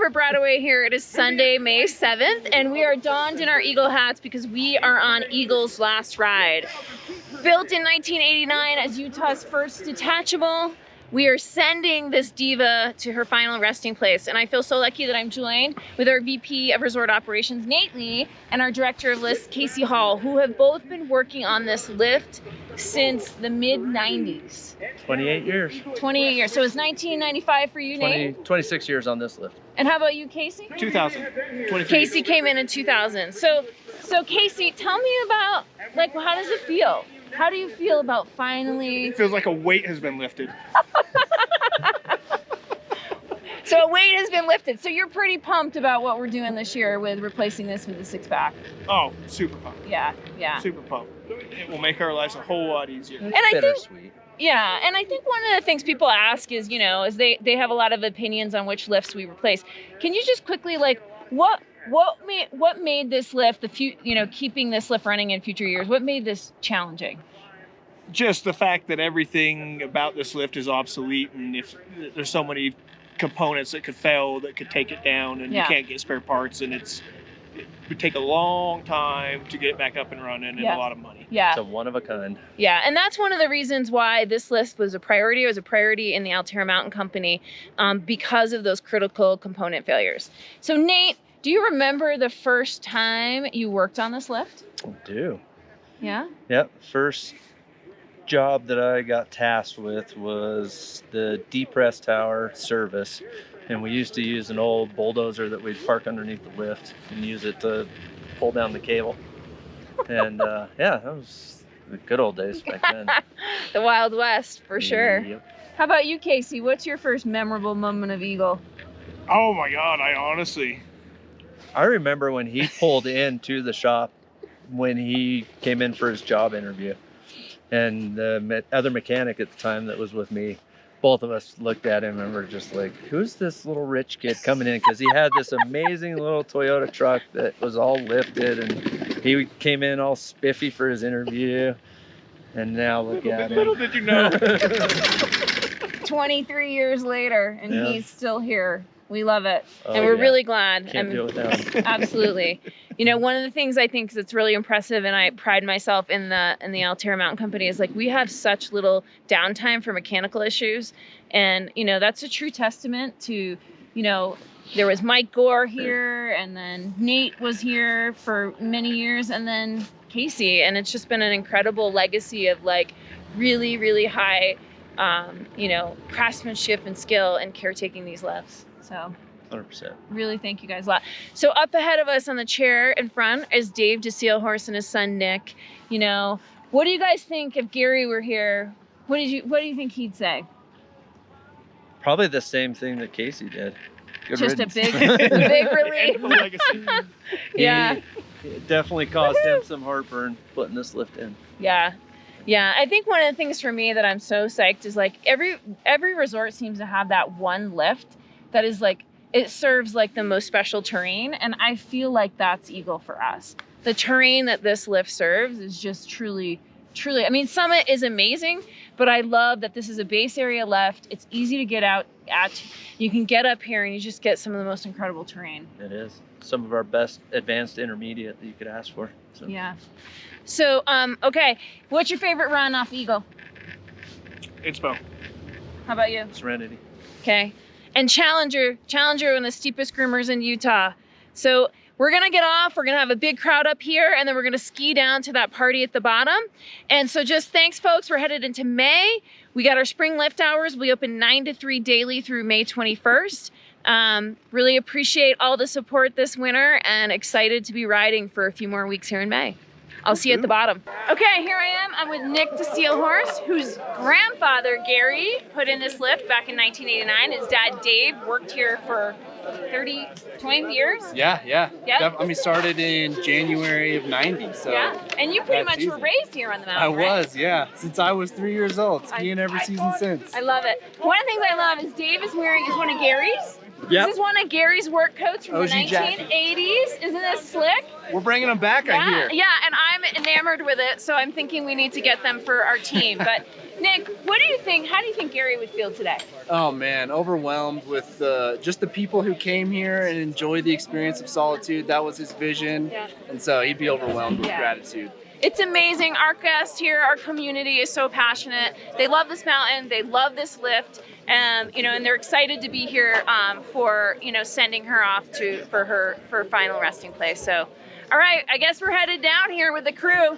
over at Broadaway here. It is Sunday, May 7th, and we are donned in our Eagle hats because we are on Eagle's last ride. Built in 1989 as Utah's first detachable, we are sending this diva to her final resting place. And I feel so lucky that I'm joined with our VP of Resort Operations, Nate Lee, and our Director of Lifts, Casey Hall, who have both been working on this lift since the mid-90s. 28 years. 28 years. So it's 1995 for you, Nate? 26 years on this lift. And how about you, Casey? 2000. Casey came in 2000. So Casey, tell me about, like, how does it feel? How do you feel about finally... It feels like a weight has been lifted. So a weight has been lifted. So you're pretty pumped about what we're doing this year with replacing this with the 6-pack. Oh, super pumped. Yeah. Super pumped. It will make our lives a whole lot easier. And I think, bittersweet. yeah, and I think one of the things people ask is, is they have a lot of opinions on which lifts we replace. Can you just quickly, like, what made this lift, keeping this lift running in future years, what made this challenging? Just the fact that everything about this lift is obsolete, and if there's so many components that could fail, that could take it down, and you can't get spare parts, and it would take a long time to get it back up and running, and a lot of money. Yeah. It's a one of a kind. Yeah, and that's one of the reasons why this lift was a priority. It was a priority in the Altera Mountain Company because of those critical component failures. So Nate, do you remember the first time you worked on this lift? I do. Yeah? Yep. First job that I got tasked with was the depress tower service. And we used to use an old bulldozer that we'd park underneath the lift and use it to pull down the cable. And that was the good old days back then. The Wild West, for sure. Yep. How about you, Casey? What's your first memorable moment of Eagle? Oh my God, I remember when he pulled into the shop when he came in for his job interview. And the other mechanic at the time that was with me, both of us looked at him and were just like, who's this little rich kid coming in? Because he had this amazing little Toyota truck that was all lifted, and he came in all spiffy for his interview. And now look at him. Little did you know. 23 years later, and he's still here. We love it. Oh, and we're really glad. Can't do it without him. Absolutely. One of the things I think that's really impressive, and I pride myself in the Altera Mountain Company, is like we have such little downtime for mechanical issues. And, that's a true testament to, there was Mike Gore here, and then Nate was here for many years, and then Casey. And it's just been an incredible legacy of like really, really high, craftsmanship and skill and caretaking these lifts. So 100%. Really thank you guys a lot. So up ahead of us on the chair in front is Dave Deseelhorst and his son Nick. What do you guys think if Gary were here? What do you think he'd say? Probably the same thing that Casey did. Good Just riddance. a big relief. Legacy. Yeah. It definitely caused him some heartburn putting this lift in. Yeah. I think one of the things for me that I'm so psyched is like every resort seems to have that one lift that is like, it serves like the most special terrain. And I feel like that's Eagle for us. The terrain that this lift serves is just truly, I mean, Summit is amazing, but I love that this is a base area lift. It's easy to get out at. You can get up here and you just get some of the most incredible terrain. It is. Some of our best advanced intermediate that you could ask for. So. Yeah. So, okay. What's your favorite run off Eagle? It's Bo. How about you? Serenity. Okay. And Challenger, one of the steepest groomers in Utah. So we're gonna get off, we're gonna have a big crowd up here, and then we're gonna ski down to that party at the bottom. And so just thanks, folks. We're headed into May. We got our spring lift hours. We open 9 to 3 daily through May 21st. Really appreciate all the support this winter and excited to be riding for a few more weeks here in May. I'll see you at the bottom. Okay, here I am. I'm with Nick Deseelhorst, whose grandfather, Gary, put in this lift back in 1989. His dad, Dave, worked here for 20 years? Yeah. I mean, started in January of 90, so. Yeah, and you pretty much were raised here on the mountain, I was, yeah. Since I was 3 years old, skiing every season since. I love it. One of the things I love is Dave is wearing one of Gary's. Yep. This is one of Gary's work coats from OG the jacket. 1980s. Isn't this slick? We're bringing them back, I hear. Yeah, and I'm enamored with it, so I'm thinking we need to get them for our team. But Nick, what do you think? How do you think Gary would feel today? Oh man, overwhelmed with just the people who came here and enjoyed the experience of Solitude. That was his vision, Yeah. and so he'd be overwhelmed with Yeah. gratitude. It's amazing. Our guests here, our community is so passionate. They love this mountain. They love this lift, and they're excited to be here for sending her off for her final resting place. So, all right, I guess we're headed down here with the crew.